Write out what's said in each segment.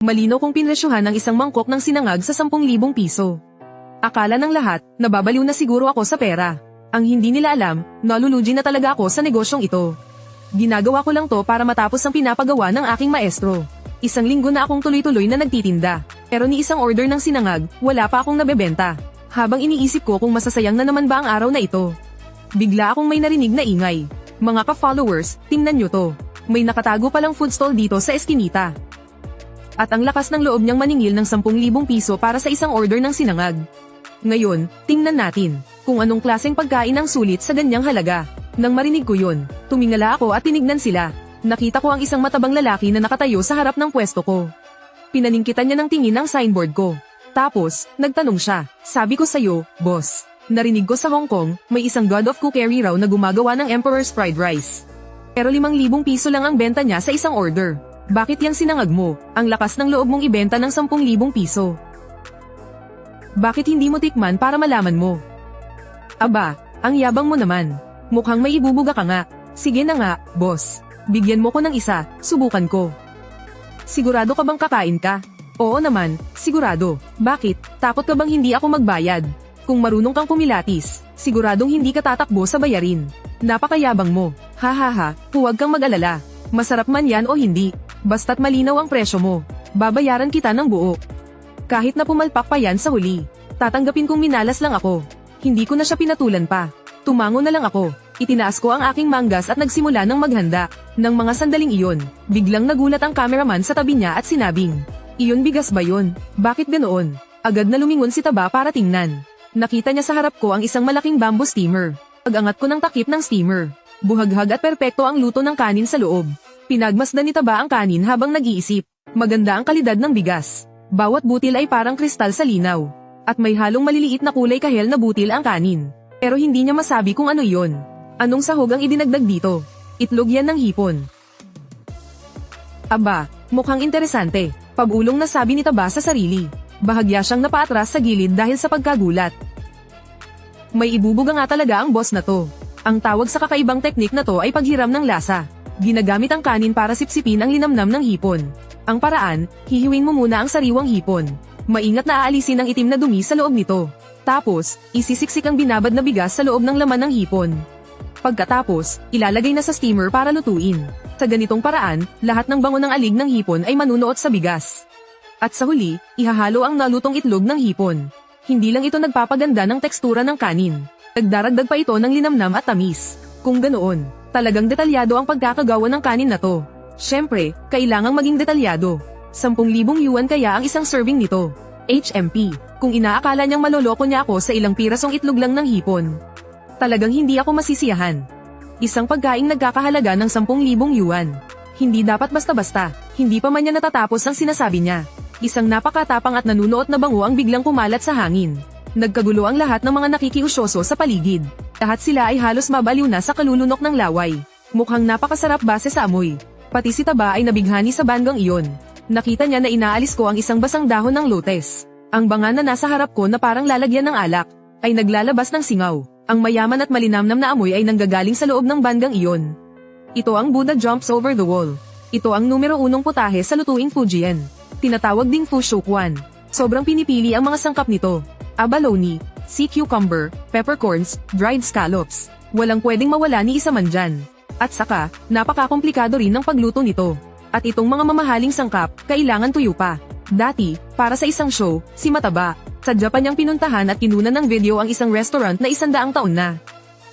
Malinaw kong pinresyohan ang isang mangkok ng sinangag sa 10,000 piso. Akala ng lahat, nababaliw na siguro ako sa pera. Ang hindi nila alam, nalulugi na talaga ako sa negosyong ito. Ginagawa ko lang to para matapos ang pinapagawa ng aking maestro. Isang linggo na akong tuloy-tuloy na nagtitinda. Pero ni isang order ng sinangag, wala pa akong nabebenta. Habang iniisip ko kung masasayang na naman ba ang araw na ito. Bigla akong may narinig na ingay. Mga ka-followers, tingnan nyo to. May nakatago palang food stall dito sa eskinita. At ang lakas ng loob niyang maningil ng 10,000 piso para sa isang order ng sinangag. Ngayon, tingnan natin kung anong klaseng pagkain ang sulit sa ganyang halaga. Nang marinig ko yun, tumingala ako at tinignan sila. Nakita ko ang isang matabang lalaki na nakatayo sa harap ng pwesto ko. Pinaningkitan niya ng tingin ang signboard ko. Tapos, nagtanong siya, sabi ko sa'yo, boss. Narinig ko sa Hong Kong, may isang God of Cookery raw na gumagawa ng Emperor's Fried Rice. Pero 5,000 piso lang ang benta niya sa isang order. Bakit yang sinangag mo? Ang lakas ng loob mong ibenta ng 10,000 piso. Bakit hindi mo tikman para malaman mo? Aba, ang yabang mo naman. Mukhang may ibubuga ka nga. Sige na nga, boss. Bigyan mo ko ng isa, subukan ko. Sigurado ka bang kakain ka? Oo naman, sigurado. Bakit? Takot ka bang hindi ako magbayad? Kung marunong kang pumilatis, siguradong hindi ka tatakbo sa bayarin. Napakayabang mo. Hahaha, huwag kang mag-alala. Masarap man yan o hindi. Basta't malinaw ang presyo mo. Babayaran kita ng buo. Kahit na pumalpak pa yan sa huli. Tatanggapin kong minalas lang ako. Hindi ko na siya pinatulan pa. Tumango na lang ako. Itinaas ko ang aking manggas at nagsimula ng maghanda. Nang mga sandaling iyon, biglang nagulat ang cameraman sa tabi niya at sinabing, "Iyon bigas ba yun? Bakit ganoon?" Agad na lumingon si Taba para tingnan. Nakita niya sa harap ko ang isang malaking bamboo steamer. Pag-angat ko ng takip ng steamer. Buhaghag at perpekto ang luto ng kanin sa loob. Pinagmasdan ni Taba ang kanin habang nag-iisip. Maganda ang kalidad ng bigas. Bawat butil ay parang kristal sa linaw. At may halong maliliit na kulay kahel na butil ang kanin. Pero hindi niya masabi kung ano iyon. Anong sahog ang idinagdag dito? Itlog yan ng hipon. Aba, mukhang interesante. Pag-ulong na sabi ni Taba sa sarili. Bahagya siyang napaatras sa gilid dahil sa pagkagulat. May ibubuga nga talaga ang boss na to. Ang tawag sa kakaibang teknik na to ay paghiram ng lasa. Ginagamit ang kanin para sipsipin ang linamnam ng hipon. Ang paraan, hihiwin mo muna ang sariwang hipon. Maingat na aalisin ang itim na dumi sa loob nito. Tapos, isisiksik ang binabad na bigas sa loob ng laman ng hipon. Pagkatapos, ilalagay na sa steamer para lutuin. Sa ganitong paraan, lahat ng bango ng alig ng hipon ay manunuot sa bigas. At sa huli, ihahalo ang nalutong itlog ng hipon. Hindi lang ito nagpapaganda ng tekstura ng kanin. Nagdaragdag pa ito ng linamnam at tamis. Kung ganoon, talagang detalyado ang pagkakagawa ng kanin na to. Siyempre, kailangang maging detalyado. 10,000 yuan kaya ang isang serving nito. HMP, kung inaakala niyang maloloko niya ako sa ilang pirasong itlog lang ng hipon. Talagang hindi ako masisiyahan. Isang pagkaing nagkakahalaga ng 10,000 yuan. Hindi dapat basta-basta, hindi pa man niya natatapos ang sinasabi niya. Isang napakatapang at nanunuot na bango ang biglang kumalat sa hangin. Nagkagulo ang lahat ng mga nakikiusyoso sa paligid. Lahat sila ay halos mabaliw na sa kalulunok ng laway. Mukhang napakasarap base sa amoy. Pati si Taba ay nabighani sa bandang iyon. Nakita niya na inaalis ko ang isang basang dahon ng lotes. Ang banga na nasa harap ko na parang lalagyan ng alak, ay naglalabas ng singaw. Ang mayaman at malinamnam na amoy ay nanggagaling sa loob ng bandang iyon. Ito ang Buddha Jumps Over the Wall. Ito ang numero 1 putahe sa lutuing Fujian. Tinatawag ding Fu Shukwan. Sobrang pinipili ang mga sangkap nito. Abalone, sea cucumber, peppercorns, dried scallops. Walang pwedeng mawala ni isa man dyan. At saka, napakakomplikado rin ng pagluto nito. At itong mga mamahaling sangkap, kailangan tuyo pa. Dati, para sa isang show, si Mataba, sa Japan niyang pinuntahan at kinunan ng video ang isang restaurant na 100 taon na.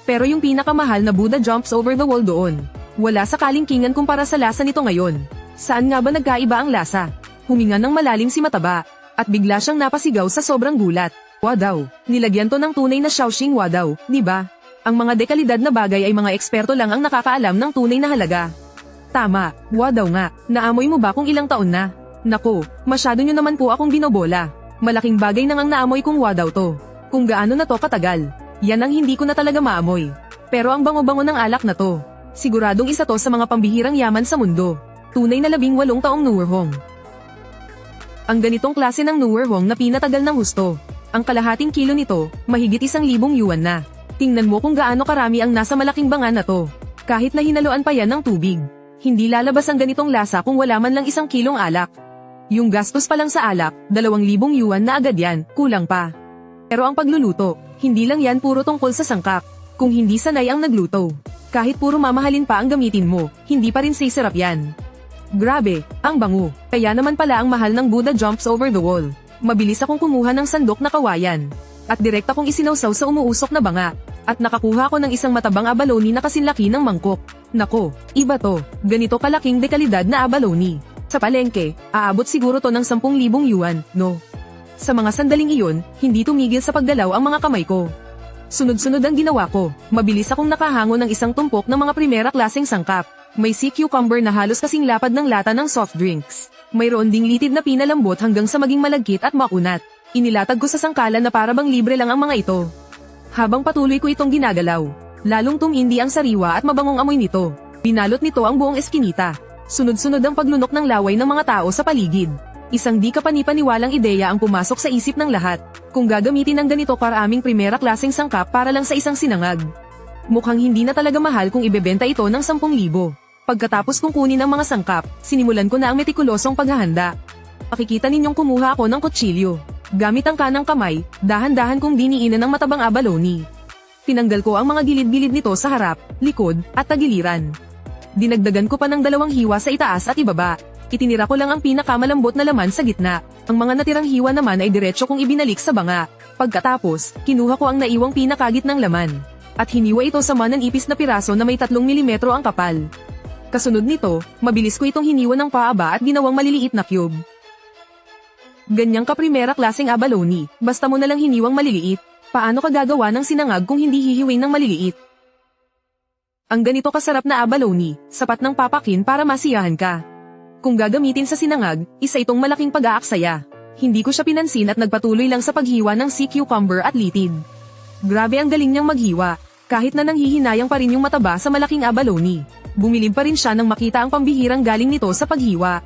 Pero yung pinakamahal na Buddha Jumps Over the Wall doon, wala sa kalingkingan kumpara sa lasa nito ngayon. Saan nga ba nagkaiba ang lasa? Huminga ng malalim si Mataba, at bigla siyang napasigaw sa sobrang gulat. Wadaw, nilagyan to ng tunay na Shaoxing wadaw, di ba? Ang mga dekalidad na bagay ay mga eksperto lang ang nakakaalam ng tunay na halaga. Tama, wadaw nga. Naamoy mo ba kung ilang taon na? Nako, masyado nyo naman po akong binobola. Malaking bagay nang ang naamoy kong wadaw to. Kung gaano na to katagal. Yan ang hindi ko na talaga maamoy. Pero ang bango-bango ng alak na to. Siguradong isa to sa mga pambihirang yaman sa mundo. Tunay na 18 taong nuwerhong. Ang ganitong klase ng nuwerhong na pinatagal ng husto. Ang kalahating kilo nito, mahigit 1,000 yuan na. Tingnan mo kung gaano karami ang nasa malaking bangan na to. Kahit na hinaluan pa yan ng tubig. Hindi lalabas ang ganitong lasa kung wala man lang 1 kilong alak. Yung gastos pa lang sa alak, 2,000 yuan na agad yan, kulang pa. Pero ang pagluluto, hindi lang yan puro tungkol sa sangkap. Kung hindi sanay ang nagluto, kahit puro mamahalin pa ang gamitin mo, hindi pa rin sisarap yan. Grabe, ang bango. Kaya naman pala ang mahal ng Buddha jumps over the wall. Mabilis akong kumuha ng sandok na kawayan. At direkta kong isinawsaw sa umuusok na banga. At nakakuha ko ng isang matabang abalone na kasinlaki ng mangkok. Nako, iba to. Ganito kalaking dekalidad na abalone. Sa palengke, aabot siguro to ng 10,000 yuan, no? Sa mga sandaling iyon, hindi tumigil sa pagdalaw ang mga kamay ko. Sunod-sunod ang ginawa ko. Mabilis akong nakahango ng isang tumpok ng mga primera klaseng sangkap. May sea cucumber na halos kasing lapad ng lata ng soft drinks. Mayroon ding litid na pinalambot hanggang sa maging malagkit at makunat. Inilatag ko sa sangkalan na para bang libre lang ang mga ito. Habang patuloy ko itong ginagalaw, lalong tumindi ang sariwa at mabangong amoy nito. Binalot nito ang buong eskinita. Sunod-sunod ang paglunok ng laway ng mga tao sa paligid. Isang di kapanipaniwalang ideya ang pumasok sa isip ng lahat. Kung gagamitin ng ganito karaming primera klaseng sangkap para lang sa isang sinangag. Mukhang hindi na talaga mahal kung ibebenta ito ng 10,000. Pagkatapos kong kunin ang mga sangkap, sinimulan ko na ang metikulosong paghahanda. Makikita ninyong kumuha ako ng kutsilyo. Gamit ang kanang kamay, dahan-dahan kong diniinan ng matabang abalone. Tinanggal ko ang mga gilid-gilid nito sa harap, likod, at tagiliran. Dinagdagan ko pa ng 2 hiwa sa itaas at ibaba. Itinira ko lang ang pinakamalambot na laman sa gitna. Ang mga natirang hiwa naman ay diretso kong ibinalik sa banga. Pagkatapos, kinuha ko ang naiwang pinakagitnang laman. At hiniwa ito sa mananipis na piraso na may 3 mm ang kapal. Kasunod nito, mabilis ko itong hiniwa ng paaba at ginawang maliliit na cube. Ganyang kaprimera klaseng abalone, basta mo nalang hiniwang maliliit. Paano ka gagawa ng sinangag kung hindi hihiwin ng maliliit? Ang ganito kasarap na abalone, sapat ng papakin para masiyahan ka. Kung gagamitin sa sinangag, isa itong malaking pag-aaksaya. Hindi ko siya pinansin at nagpatuloy lang sa paghiwa ng sea cucumber at litid. Grabe ang galing niyang maghiwa, kahit na nanghihinayang pa rin yung mataba sa malaking abalone. Bumilib pa rin siya nang makita ang pambihirang galing nito sa paghiwa.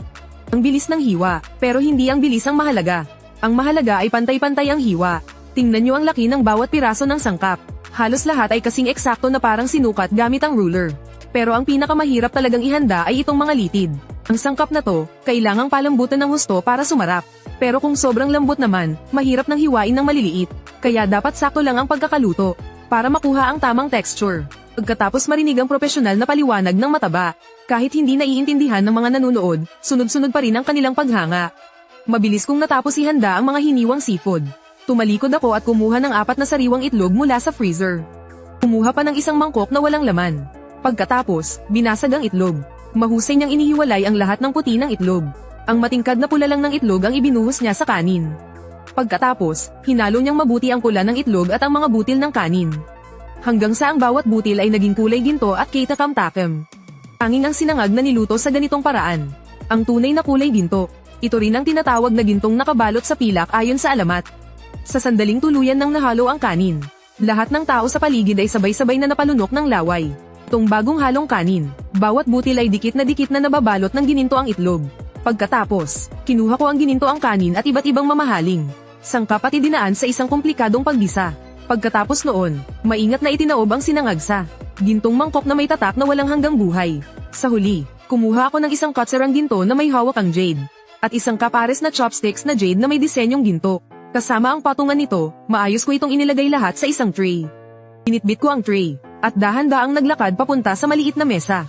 Ang bilis ng hiwa, pero hindi ang bilis ang mahalaga. Ang mahalaga ay pantay-pantay ang hiwa. Tingnan niyo ang laki ng bawat piraso ng sangkap. Halos lahat ay kasing eksakto na parang sinukat gamit ang ruler. Pero ang pinakamahirap talagang ihanda ay itong mga litid. Ang sangkap na to, kailangang palambutan ng husto para sumarap. Pero kung sobrang lambot naman, mahirap nang hiwain ng maliliit. Kaya dapat sakto lang ang pagkakaluto, para makuha ang tamang texture. Pagkatapos marinig ang propesyonal na paliwanag ng mataba, kahit hindi naiintindihan ng mga nanonood, sunod-sunod pa rin ang kanilang paghanga. Mabilis kong natapos ihanda ang mga hiniwang seafood. Tumalikod ako at kumuha ng 4 na sariwang itlog mula sa freezer. Kumuha pa ng isang mangkok na walang laman. Pagkatapos, binasag ang itlog. Mahusay niyang inihiwalay ang lahat ng puti ng itlog. Ang matingkad na pula lang ng itlog ang ibinuhos niya sa kanin. Pagkatapos, hinalo niyang mabuti ang pula ng itlog at ang mga butil ng kanin. Hanggang sa ang bawat butil ay naging kulay ginto at kaitakam-takam. Tanging ang sinangag na niluto sa ganitong paraan. Ang tunay na kulay ginto. Ito rin ang tinatawag na gintong nakabalot sa pilak ayon sa alamat. Sa sandaling tuluyan nang nahalo ang kanin, lahat ng tao sa paligid ay sabay-sabay na napalunok ng laway. Itong bagong halong kanin, bawat butil ay dikit na nababalot ng gininto ang itlog. Pagkatapos, kinuha ko ang gininto ang kanin at iba't ibang mamahaling sangkap at idinaan sa isang komplikadong paggisa. Pagkatapos noon, maingat na itinaob ang sinangag sa gintong mangkok na may tatak na walang hanggang buhay. Sa huli, kumuha ako ng isang katserang ginto na may hawak ang jade, at isang kapares na chopsticks na jade na may disenyong ginto. Kasama ang patungan nito, maayos ko itong inilagay lahat sa isang tray. Initbit ko ang tray, at dahan-daang naglakad papunta sa maliit na mesa.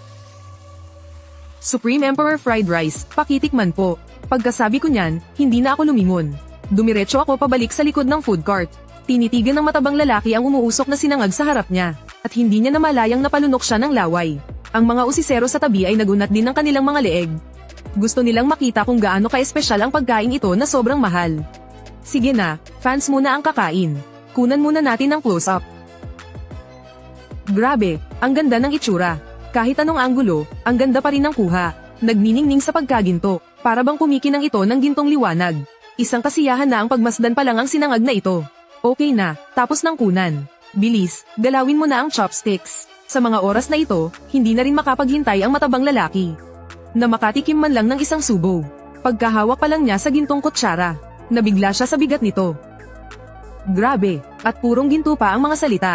Supreme Emperor Fried Rice, pakitikman po. Pagkasabi ko niyan, hindi na ako lumingon. Dumiretso ako pabalik sa likod ng food cart. Tinitigan ng matabang lalaki ang umuusok na sinangag sa harap niya, at hindi niya namalayang napalunok siya ng laway. Ang mga usisero sa tabi ay nagunat din ng kanilang mga leeg. Gusto nilang makita kung gaano ka-espesyal ang pagkain ito na sobrang mahal. Sige na, fans muna ang kakain. Kunan muna natin ang close-up. Grabe, ang ganda ng itsura. Kahit anong anggulo, ang ganda pa rin ng kuha. Nagniningning sa pagkaginto, para bang kumikinang ito ng gintong liwanag. Isang kasiyahan na ang pagmasdan pa lang ang sinangag na ito. Okay na, tapos ng kunan. Bilis, galawin mo na ang chopsticks. Sa mga oras na ito, hindi na rin makapaghintay ang matabang lalaki. Na makatikim man lang ng isang subo. Pagkahawak pa lang niya sa gintong kutsara, nabigla siya sa bigat nito. Grabe, at purong ginto pa ang mga salita.